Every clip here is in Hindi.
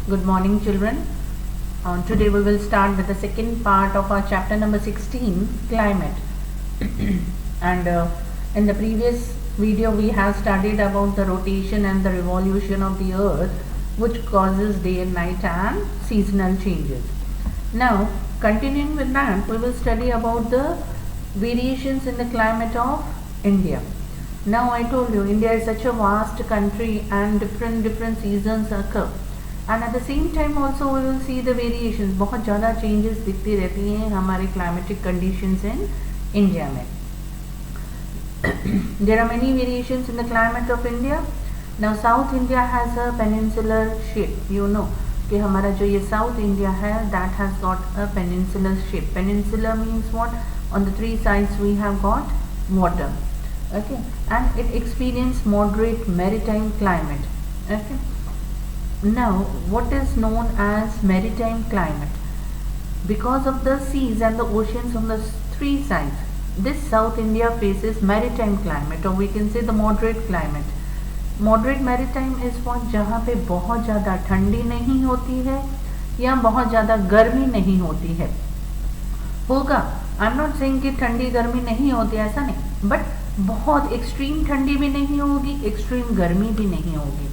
Good morning, children. Today we will start with the second part of our chapter number 16, climate. And in the previous video we have studied about the rotation and the revolution of the earth, which causes day and night and seasonal changes. Now, continuing with that, we will study about the variations in the climate of India. Now, I told you India is such a vast country and different seasons occur. And at the same time also we will see the variations. बहुत ज़्यादा changes दिखती रहती हैं हमारे climatic conditions in India में. There are many variations in the climate of India. Now South India has a peninsular shape. You know कि हमारा जो ये South India है, that has got a peninsular shape. Peninsula means what? On the three sides we have got water. Okay, and it experiences moderate maritime climate. Okay. Now, what is known as maritime climate? Because of the seas and the oceans on the three sides, this South India faces maritime climate, or we can say the moderate climate. Moderate maritime is what? जहाँ पे बहुत ज़्यादा ठंडी नहीं होती है या बहुत ज़्यादा गर्मी नहीं होती है. होगा, आई एम नॉट सेइंग कि ठंडी गर्मी नहीं होती, ऐसा नहीं, बट बहुत एक्सट्रीम ठंडी भी नहीं होगी, एक्सट्रीम गर्मी भी नहीं होगी.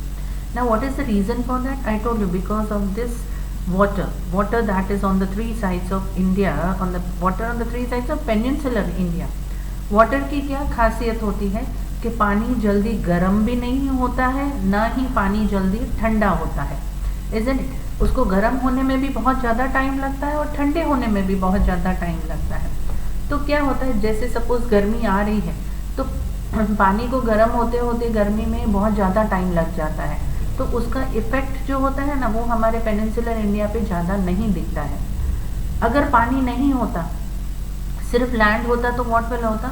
Now what is the reason for that? I told you, because of this water that is on the three sides of India, on the water on the three sides of peninsular India. Water की क्या खासियत होती है कि पानी जल्दी गर्म भी नहीं होता है, ना ही पानी जल्दी ठंडा होता है, isn't it? उसको गर्म होने में भी बहुत ज़्यादा टाइम लगता है और ठंडे होने में भी बहुत ज़्यादा टाइम लगता है. तो क्या होता है, जैसे सपोज गर्मी आ रही है तो पानी को गर्म होते होते गर्मी में बहुत ज़्यादा टाइम लग जाता है, तो उसका इफ़ेक्ट जो होता है ना, वो हमारे पेनिनसुलर इंडिया पे ज़्यादा नहीं दिखता है. अगर पानी नहीं होता, सिर्फ लैंड होता, तो व्हाट विल होता,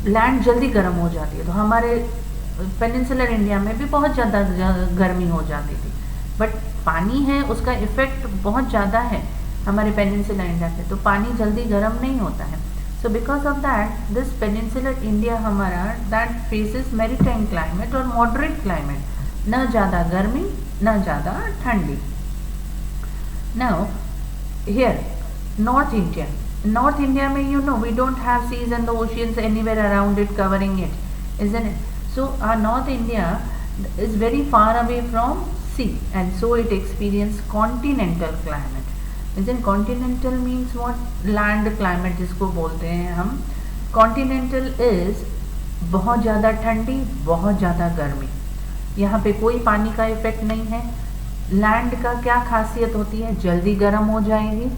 लैंड जल्दी गर्म हो जाती है, तो हमारे पेनिनसुलर इंडिया में भी बहुत ज़्यादा गर्मी हो जाती थी. बट पानी है, उसका इफ़ेक्ट बहुत ज़्यादा है हमारे पेनिनसुलर इंडिया पे, तो पानी जल्दी गर्म नहीं होता है. So because of that, this peninsular India हमारा that faces maritime climate और moderate climate, न ज़्यादा गर्मी न ज़्यादा ठंडी. Now here North India में we don't have seas and the oceans anywhere around it covering it, isn't it? So our North India is very far away from sea, and so it experiences continental climate. Isn't continental means what? Land climate जिसको बोलते हैं हम. Continental is बहुत ज़्यादा ठंडी, बहुत ज़्यादा गर्मी. यहाँ पे कोई पानी का इफेक्ट नहीं है. लैंड का क्या खासियत होती है? जल्दी गर्म हो जाएगी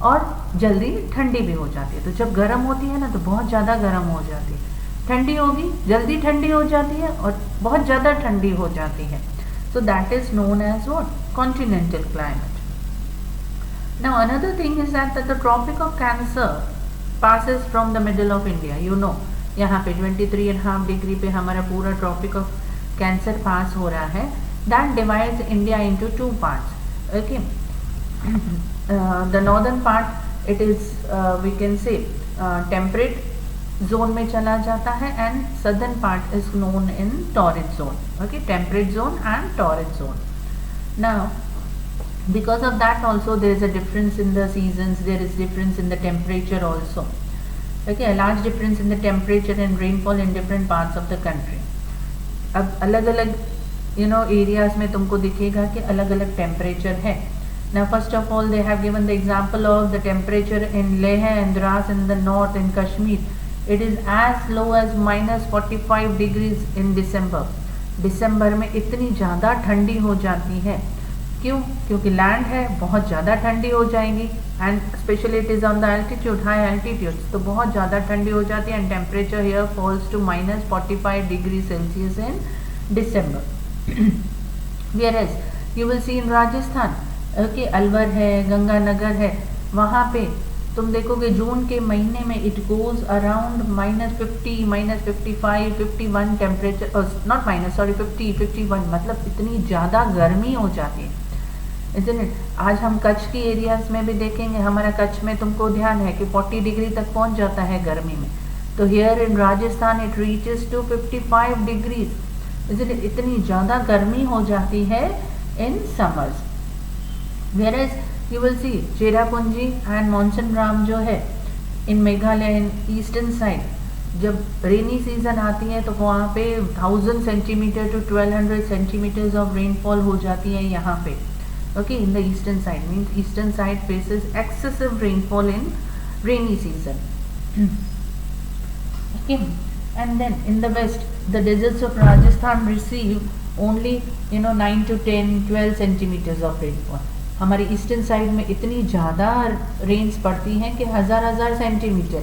और जल्दी ठंडी भी हो जाती है. तो जब गर्म होती है ना, तो बहुत ज़्यादा गर्म हो जाती है. ठंडी होगी, जल्दी ठंडी हो जाती है और बहुत ज़्यादा ठंडी हो जाती है. So that is known as what? Continental climate. Now another thing is that the Tropic of Cancer passes from the middle of India. You know, यहाँ पे 23.5 डिग्री पे हमारा पूरा Tropic of Cancer पास हो रहा है. That divides India into two parts. Okay, the northern part it is we can say temperate zone में चला जाता है, and southern part is known in torrid zone. Okay, temperate zone and torrid zone. Now because of that also there is a difference in the seasons, there is difference in the temperature also. Okay, a large difference in the temperature and rainfall in different parts of the country. अब अलग अलग areas में तुमको दिखेगा कि अलग अलग temperature है. Now first of all they have given the example of the temperature in Leh and Dras in the north in Kashmir. It is as low as -45 degrees in December. दिसंबर में इतनी ज़्यादा ठंडी हो जाती है. क्यों? क्योंकि लैंड है, बहुत ज़्यादा ठंडी हो जाएगी, and specially it is on the altitude, high altitude, तो बहुत ज़्यादा ठंडी हो जाती है. And temperature here falls to -45 degree Celsius in December. Whereas you will see in Rajasthan, okay, Alwar है, गंगानगर है, वहाँ पे तुम देखोगे जून के महीने में it goes around -50, -55, 51 temperature, not -50, 51, मतलब इतनी ज़्यादा गर्मी हो जाती है. इसलिए आज हम कच्छ की एरियाज में भी देखेंगे, हमारा कच्छ में तुमको ध्यान है कि 40 डिग्री तक पहुंच जाता है गर्मी में. तो here in Rajasthan it reaches to 55 degrees. इसलिए इतनी ज़्यादा गर्मी हो जाती है in summers. Whereas you will see Cherrapunji and monsoon जो है in Meghalaya in eastern side, जब रेनी सीजन आती है तो वहाँ पे 1000 centimetre to 1200 centimetres of rainfall हो जाती है यहाँ पे. Okay, in the eastern side means eastern side faces excessive rainfall in rainy season. Okay, and then in the west the deserts of Rajasthan receive only 9 to 10 12 centimetres of rainfall. हमारी ईस्टर्न साइड में इतनी ज़्यादा रेन्स पड़ती हैं कि हज़ार सेंटीमीटर,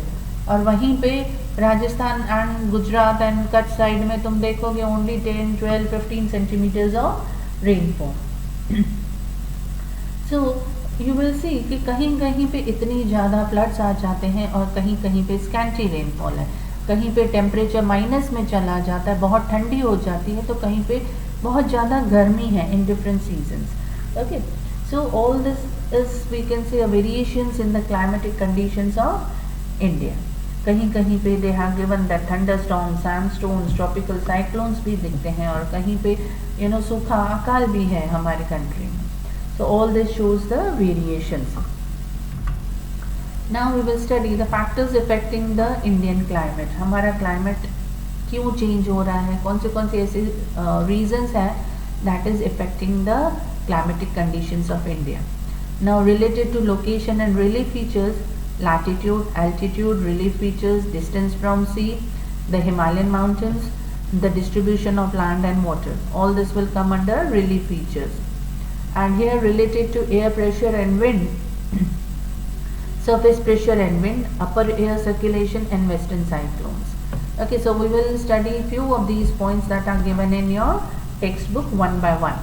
और वहीं पे Rajasthan and Gujarat and Kutch side में तुम देखोगे only 10 12 15 centimetres of rainfall. So you will see कि कहीं कहीं पे इतनी ज़्यादा फ्लड्स आ जाते हैं और कहीं कहीं पे स्कैंटी रेनफॉल है, कहीं पे टेम्परेचर माइनस में चला जाता है, बहुत ठंडी हो जाती है, तो कहीं पे बहुत ज़्यादा गर्मी है in different seasons. Okay, so all this is we can say a variations in the climatic conditions of India. कहीं कहीं पे they have given that thunderstorms, sandstorms, tropical cyclones भी दिखते हैं, और कहीं पे सूखा अकाल भी है हमारे कंट्री में. So all this shows the variations. Now we will study the factors affecting the Indian climate. हमारा climate क्यों change हो रहा है, कौन से ऐसे reasons हैं that is affecting the climatic conditions of India. Now related to location and relief features, latitude, altitude, relief features, distance from sea, the Himalayan mountains, the distribution of land and water, all this will come under relief features. And here related to air pressure and wind, surface pressure and wind, upper air circulation and western cyclones. Okay, so we will study few of these points that are given in your textbook one by one.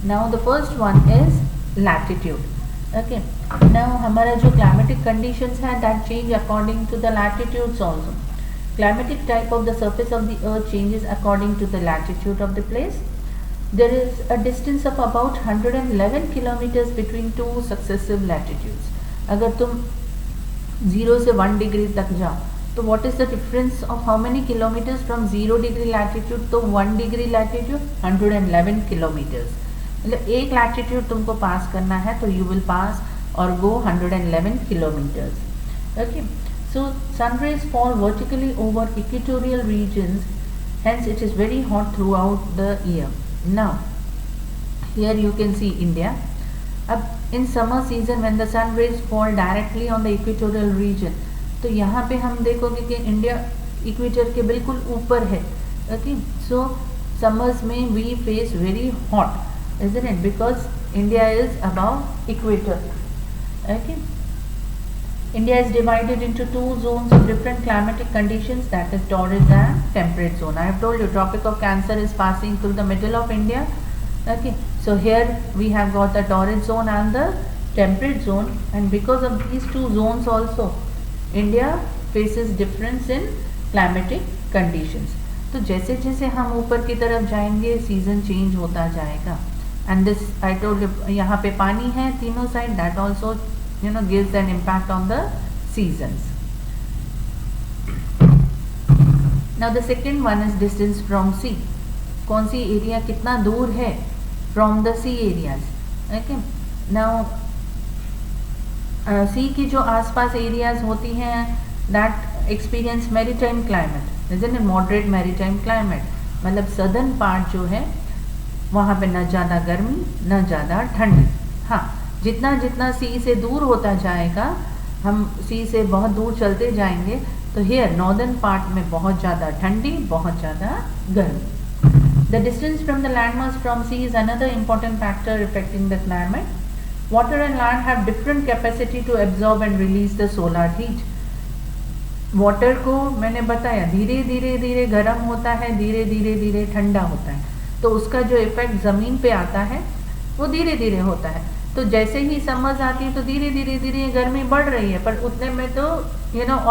Now the first one is latitude. Okay, now हमारा जो climatic conditions है that change according to the latitudes also. Climatic type of the surface of the earth changes according to the latitude of the place. There is a distance of about 111 kilometers between two successive latitudes. अगर तुम 0 से 1 डिग्री तक जाओ तो what is the difference of how many kilometers from 0 degree latitude to 1 degree latitude? 111 kilometers. मतलब एक लैटिट्यूड तुमको पास करना है तो यू विल पास और go 111 kilometres. Okay, so sun rays fall vertically over equatorial regions, hence it is very hot throughout the year. Now here you can see India. अब in summer season when the sun rays fall directly on the equatorial region, तो यहाँ पे हम देखोगे कि इंडिया इक्वेटर के बिल्कुल ऊपर है. ओके, सो समर्स में we face very hot, isn't it, because India is above equator. Okay, India is divided into two zones of different climatic conditions, that is torrid and temperate zone. I have told you Tropic of Cancer is passing through the middle of India. Okay, so here we have got the torrid zone and the temperate zone, and because of these two zones also India faces difference in climatic conditions. तो जैसे जैसे हम ऊपर की तरफ जाएंगे सीजन चेंज होता जाएगा. And this I told you, यहाँ पे पानी है तीनों side, that also gives an impact on the seasons. Now the second one is distance from sea. कौन सी एरिया कितना दूर है from the sea areas. Okay, now sea की जो आसपास एरियाज होती हैं that experience maritime climate, isn't it, moderate maritime climate. मतलब सदर्न पार्ट जो है वहाँ पे न ज़्यादा गर्मी न ज़्यादा ठंडी. हाँ, जितना जितना सी से दूर होता जाएगा, हम सी से बहुत दूर चलते जाएंगे, तो हेयर नॉर्दर्न पार्ट में बहुत ज़्यादा ठंडी, बहुत ज़्यादा गर्मी. The distance from the land mass from sea is another important factor affecting the climate. Water and land have different capacity to absorb and release the solar heat. Water को मैंने बताया धीरे धीरे धीरे गर्म होता है, धीरे धीरे धीरे ठंडा होता है, तो उसका जो इफेक्ट ज़मीन पे आता है वो धीरे धीरे होता है. तो जैसे ही समर्स आती है तो धीरे धीरे धीरे गर्मी बढ़ रही है, पर उतने में तो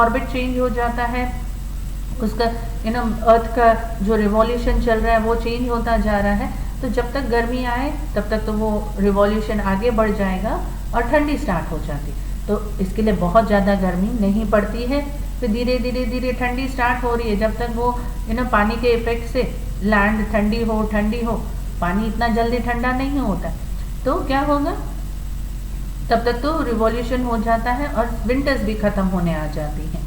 ऑर्बिट चेंज हो जाता है, उसका अर्थ का जो रिवॉल्यूशन चल रहा है वो चेंज होता जा रहा है. तो जब तक गर्मी आए तब तक तो वो रिवॉल्यूशन आगे बढ़ जाएगा और ठंडी स्टार्ट हो जाती. तो इसके लिए बहुत ज़्यादा गर्मी नहीं पड़ती है, फिर धीरे धीरे धीरे ठंडी स्टार्ट हो रही है. जब तक वो पानी के इफेक्ट से लैंड ठंडी हो पानी इतना जल्दी ठंडा नहीं होता, तो क्या होगा, तब तक तो रिवॉल्यूशन हो जाता है और विंटर्स भी खत्म होने आ जाती हैं।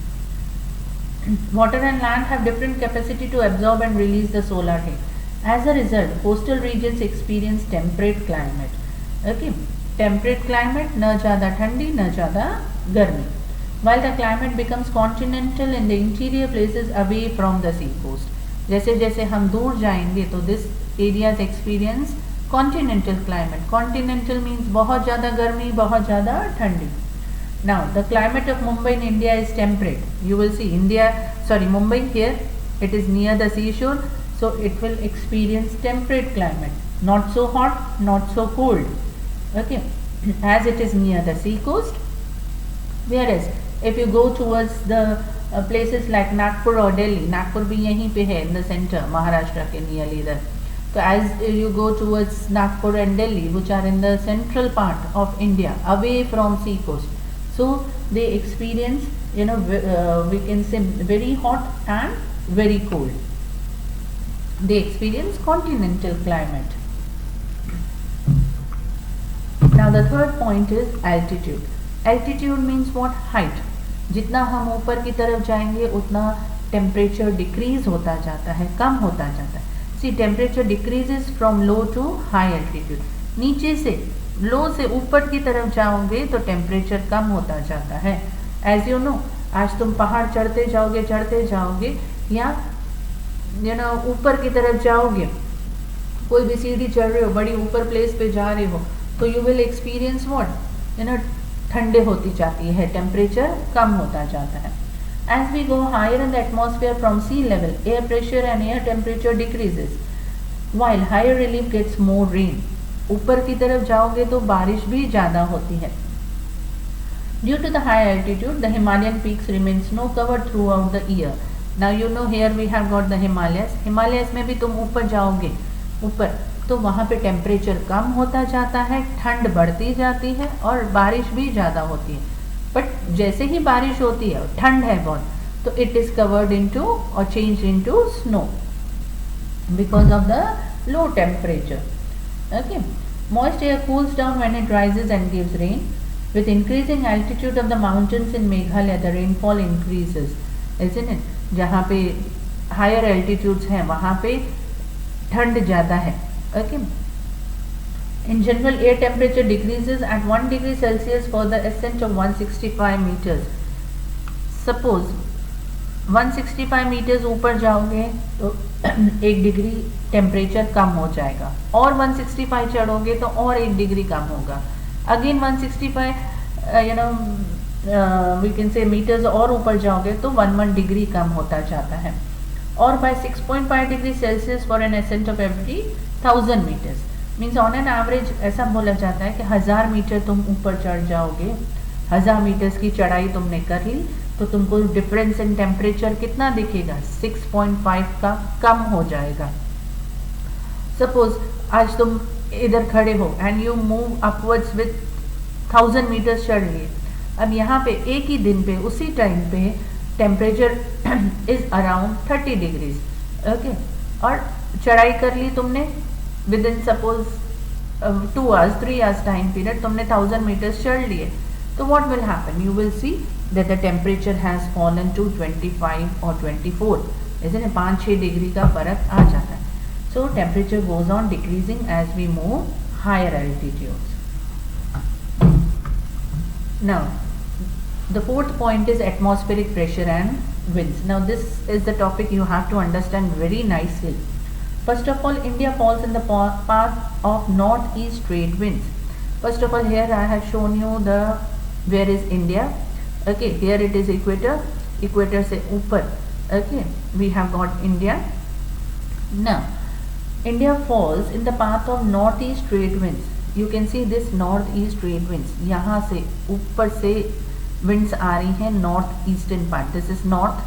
Water and land have different capacity to absorb and release the solar heat. As a result, coastal regions experience temperate climate. Okay, temperate climate, न ज़्यादा ठंडी न ज़्यादा गर्मी. While the climate becomes continental in the interior places away from the sea coast. जैसे जैसे हम दूर जाएंगे तो this areas experience continental climate. Continental means बहुत ज़्यादा गर्मी, बहुत ज़्यादा ठंडी. Now the climate of Mumbai in India is temperate. You will see Mumbai here, it is near the seashore, so it will experience temperate climate, not so hot, not so cold. Okay, as it is near the sea coast. Whereas if you go towards the places like Nagpur or Delhi, Nagpur भी यहीं पे है in the center, Maharashtra के nearly there. So as you go towards Nagpur and Delhi, which are in the central part of India, away from sea coast, so they experience, we can say very hot and very cold. They experience continental climate. Now the third point is altitude. Altitude means what? Height. जितना हम ऊपर की तरफ जाएंगे उतना टेम्परेचर डिक्रीज होता जाता है, कम होता जाता है. See, temperature decreases from low to high altitude. नीचे से लो से ऊपर की तरफ जाओगे तो टेम्परेचर कम होता जाता है. एज यू नो, आज तुम पहाड़ चढ़ते जाओगे या ऊपर की तरफ जाओगे, कोई भी सीढ़ी चढ़ रहे हो, बड़ी ऊपर प्लेस पे जा रहे हो, तो यू विल एक्सपीरियंस व्हाट, ठंडे होती जाती है, टेम्परेचर कम होता जाता है. As we go higher in the atmosphere from sea level, air pressure and air temperature decreases, while higher relief gets more rain. ऊपर की तरफ जाओगे तो बारिश भी ज़्यादा होती है. Due to the high altitude the Himalayan peaks remain snow covered throughout the year. Now you know here we have got the Himalayas में भी तुम ऊपर जाओगे ऊपर तो वहाँ पे टेम्परेचर कम होता जाता है, ठंड बढ़ती जाती है और बारिश भी ज़्यादा होती है. बट जैसे ही बारिश होती है, ठंड है बहुत, तो इट इज़ कवर्ड इनटू और change into snow because of the low temperature. Okay, moist air cools down when it rises and gives rain. With increasing altitude of the mountains in Meghalaya, the rainfall increases, isn't it? जहाँ पे higher altitudes हैं वहाँ पे ठंड ज़्यादा है. Okay. In general, air temperature decreases at 1 degree Celsius for the ascent of 165 meters. Suppose 165 metres ऊपर जाओगे तो 1 डिग्री टेम्परेचर कम हो जाएगा, और 165 चढ़ोगे तो और 1 डिग्री कम होगा. Again 165 we can say metres और ऊपर जाओगे तो 1 डिग्री कम होता जाता है. और by 6.5 degree Celsius for an ascent of every 1000 metres, means on an average ऐसा बोला जाता है कि 1000 मीटर तुम ऊपर चढ़ जाओगे, 1000 मीटर्स की चढ़ाई तुमने कर ली तो तुमको डिफरेंस इन टेम्परेचर कितना दिखेगा, 6.5 का कम हो जाएगा. सपोज आज तुम इधर खड़े हो and you move upwards with 1000 metres चढ़ लिए. अब यहाँ पे एक ही दिन पे उसी टाइम पे temperature is around 30 degrees. Okay, और चढ़ाई कर ली तुमने with in suppose 2 hours 3 hours time period, तुमने 1000 मीटर्स चढ़ लिए. तो what will happen, you will C that the temperature has fallen to 25 or 24, isn't it? 5-6 degree का फर्क आ जाता है. So temperature goes on decreasing as we move higher altitudes. Now the fourth point is atmospheric pressure and winds. Now this is the topic you have to understand very nicely. First of all, India falls in the path of northeast trade winds. First of all, here I have shown you the where is India. Okay, here it is equator से ऊपर. Okay, we have got India. Now India falls in the path of northeast trade winds. You can see this northeast trade winds. यहाँ से ऊपर से winds आ रही हैं north eastern part. This is north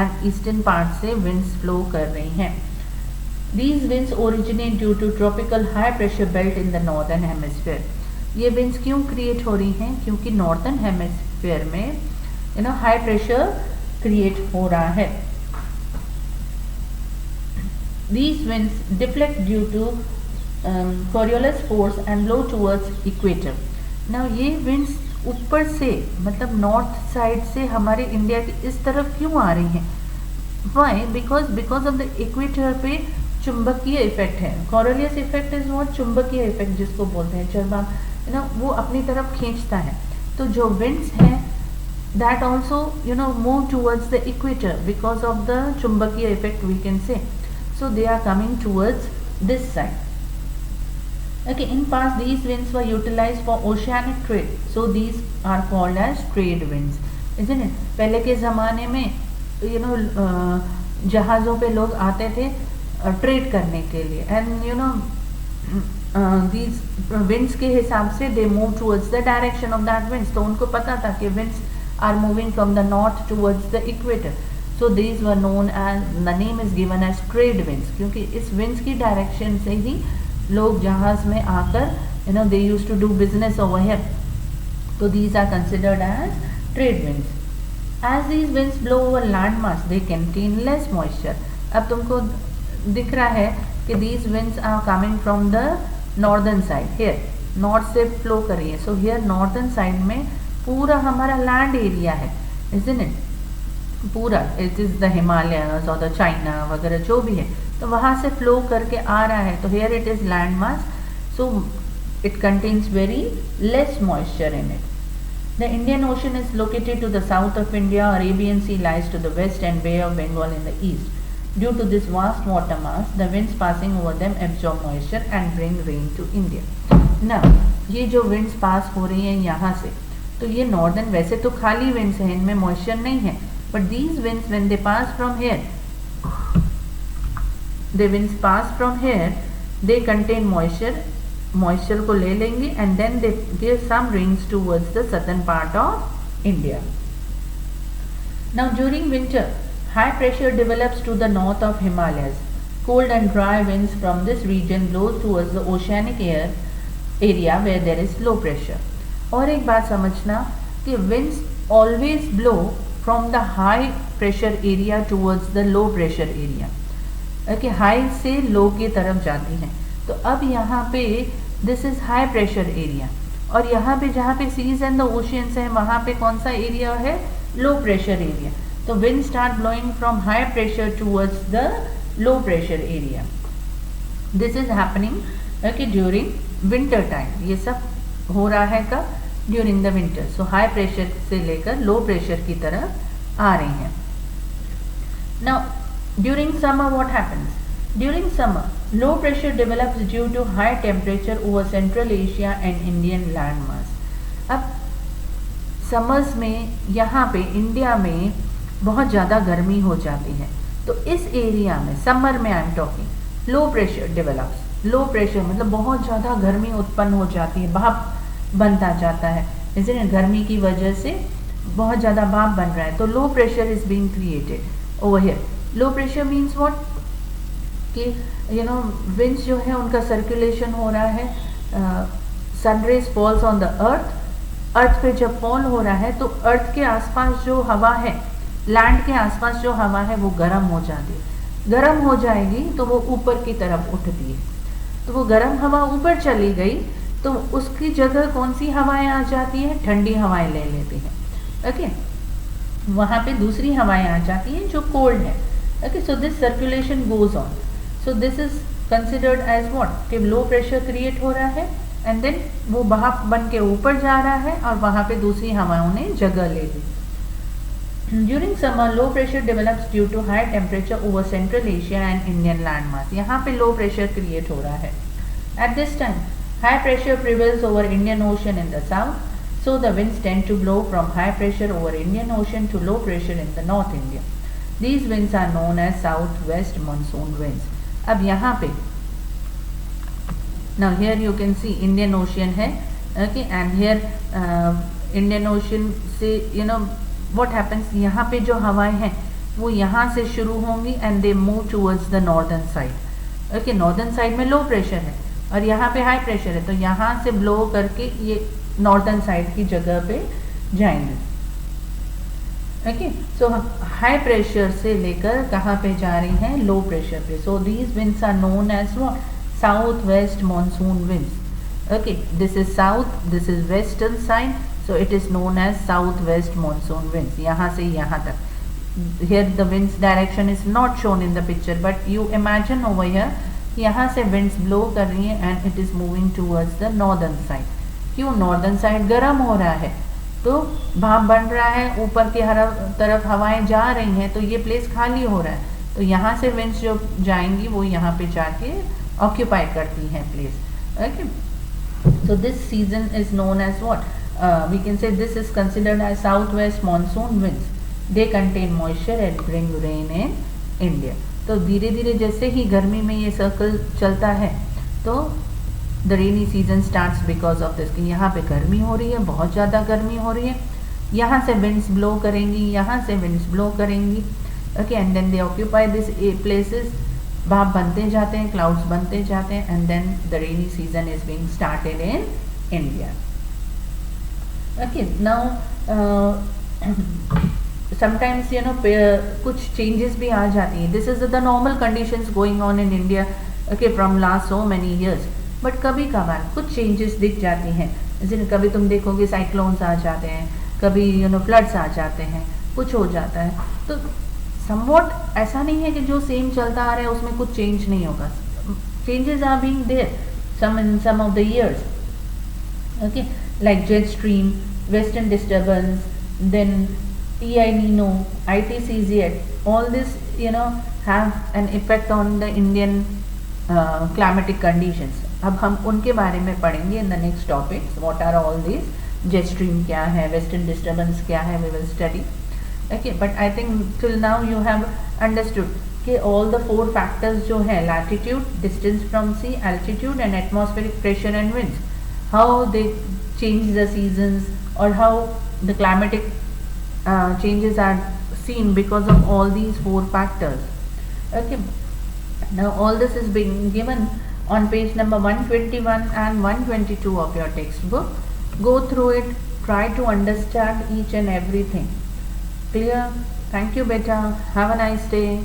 and eastern part से winds flow कर रही हैं. These winds originate due to tropical high pressure belt in the northern hemisphere. ये winds क्यों create हो रही हैं, क्योंकि northern hemisphere में हाई प्रेशर क्रिएट हो रहा है. These winds deflect due to Coriolis force and blow towards equator. Now ये winds ऊपर से मतलब नॉर्थ साइड से हमारे इंडिया की इस तरफ क्यों आ रही हैं? Why? Because of the equator पे चुंबकीय इफेक्ट है. Coriolis effect is what? चुंबकीय इफेक्ट जिसको बोलते हैं, जब आप वो अपनी तरफ खींचता है. तो जो विंड्स हैं that also move towards the equator because of the chumbakiya effect, we can say. So they are coming towards this side. Okay, in past these winds were utilized for oceanic trade, so these are called as trade winds, isn't it? पहले के ज़माने में जहाज़ों पे लोग आते थे ट्रेड करने के लिए, and these winds के हिसाब से they move towards the direction of that winds. तो उनको पता था कि winds are moving from the north towards the equator, so these were known as, the name is given as trade winds, क्योंकि इस winds की direction से ही लोग जहाज में आकर they used to do business over here. So these are considered as trade winds. As these winds blow over land mass, they contain less moisture. अब तुमको दिख रहा है कि these winds are coming from the northern side. Here north से flow कर रही है, so here northern side में पूरा हमारा लैंड एरिया है, isn't it? पूरा इट इज़ द हिमालयस और द चाइना वगैरह जो भी है, तो वहाँ से फ्लो करके आ रहा है. तो here it is land mass, so it contains very less moisture in it. The Indian Ocean is located to the south of India, Arabian Sea lies to the west and Bay of Bengal in the east. Due to this vast water mass, the winds passing over them absorb moisture and bring rain to India. ना ये जो विंड्स पास हो रही हैं यहाँ से, तो ये नॉर्दर्न, वैसे तो खाली विंड्स हैं, इनमें मॉइस्चर नहीं है, but these winds when they pass from here, they winds pass from here, they contain moisture को ले लेंगे and then they give some rains towards the southern part of India. Now during winter, high pressure develops to the north of Himalayas. Cold and dry winds from this region blows towards the oceanic area where there is low pressure. और एक बात समझना कि winds always blow from the high pressure area towards the low pressure area. Okay, high से लो की तरफ जाती हैं. तो अब यहाँ पे this is high pressure area, और यहाँ पे जहाँ पे सीज एंड द ओशियंस है वहाँ पे कौन सा एरिया है? Low pressure area. तो wind start blowing from high pressure towards the low pressure area. This is happening okay during winter time. ये सब हो रहा है कब? During the winter. So high pressure से लेकर लो प्रेशर की तरफ आ रही हैं. Now during summer what happens? During summer low pressure develops due to high temperature over central Asia and Indian land mass. अब समर्स में यहाँ पे इंडिया में बहुत ज़्यादा गर्मी हो जाती है, तो इस एरिया में समर में I am talking low pressure develops. Low pressure मतलब बहुत ज़्यादा गर्मी उत्पन्न हो जाती है, भाप बनता जाता है, इसलिए गर्मी की वजह से बहुत ज़्यादा भाप बन रहा है. तो low pressure is being created over here. Low pressure means what? कि विंड्स जो है उनका सर्कुलेशन हो रहा है, sun rays falls on the earth पे जब फॉल हो रहा है तो अर्थ के आसपास जो हवा है, लैंड के आसपास जो हवा है वो गर्म हो जाती है. गर्म हो जाएगी तो वो ऊपर की तरफ उठती है. तो वो गर्म हवा ऊपर चली गई तो उसकी जगह कौन सी हवाएं आ जाती हैं? ठंडी हवाएं ले लेती हैं. ओके, वहाँ पे दूसरी हवाएं आ जाती हैं जो कोल्ड है. Okay, so this circulation goes on. So this is considered as what? कि लो प्रेशर क्रिएट हो रहा है एंड देन वो भाप बन के ऊपर जा रहा है और वहाँ पे दूसरी हवाओं ने जगह ले ली. During summer low pressure develops due to high temperature over central Asia and Indian land mass. यहाँ पे लो प्रेशर क्रिएट हो रहा है. At this time high pressure prevails over Indian Ocean in the south, so the winds tend to blow from high pressure over Indian Ocean to low pressure in the North India. These winds are known as southwest monsoon winds. अब यहाँ पे now here you can see Indian Ocean है, okay, and here Indian Ocean से what happens, यहाँ पे जो हवाएं हैं वो यहाँ से शुरू होंगी and they move towards the northern side. Okay, northern side में low pressure है और यहाँ पे हाई प्रेशर है, तो यहाँ से ब्लो करके ये नॉर्दर्न साइड की जगह पे जाएंगे. ओके, सो हाई प्रेशर से लेकर कहाँ पे जा रही हैं? लो प्रेशर पे. So these winds are known as what? south west monsoon winds. Okay, this is south, this is western side, so it is known as southwest monsoon winds. यहाँ से यहाँ तक. Here the winds direction is not shown in the picture, but you imagine over here, यहाँ से winds blow कर रही है and it is moving towards the northern side. क्यों northern side गर्म हो रहा है, तो भाप बन रहा है, ऊपर की हर तरफ हवाएं जा रही हैं, तो ये प्लेस खाली हो रहा है, तो यहाँ से विंड्स जो जाएंगी वो यहाँ पे जाके ऑक्यूपाई करती हैं place. Okay, so this season is known as what? We can say this is considered as southwest monsoon winds. They contain moisture and bring rain in India. तो धीरे धीरे जैसे ही गर्मी में ये सर्कल चलता है, तो the rainy season starts because of this, कि यहाँ पे गर्मी हो रही है, बहुत ज़्यादा गर्मी हो रही है, यहाँ से विंड्स ब्लो करेंगी, यहाँ से विंड्स ब्लो करेंगी. Okay, and then they occupy this places, भाप बनते जाते हैं, क्लाउड्स बनते जाते हैं, and then the rainy season is being started in India. Okay, now sometimes you know कुछ चेंजेस भी आ जाती हैं. This is the normal conditions going on in India, okay, from last so many years. But कभी कभार कुछ चेंजेस दिख जाती हैं, जैसे कभी तुम देखोगे साइक्लोन्स आ जाते हैं, कभी यू नो फ्लड्स आ जाते हैं, कुछ हो जाता है. तो समवॉट ऐसा नहीं है कि जो सेम चलता आ रहा है उसमें कुछ चेंज नहीं होगा. Changes are being there some in some of the years. Okay, like jet stream, western disturbance, then EI Nino, ITCZ, all this you know have an effect on the Indian climatic conditions. अब हम उनके बारे में पढ़ेंगे in the next topics. What are all these? Jet stream क्या है, western disturbance क्या है, we will study. Okay, but I think till now you have understood कि all the 4 factors जो है, latitude, distance from sea, altitude and atmospheric pressure and winds, how they change the seasons or how the climatic changes are seen because of all these 4 factors. Okay, now all this is being given on page number 121 and 122 of your textbook. Go through it, try to understand each and everything. Clear? Thank you beta, have a nice day.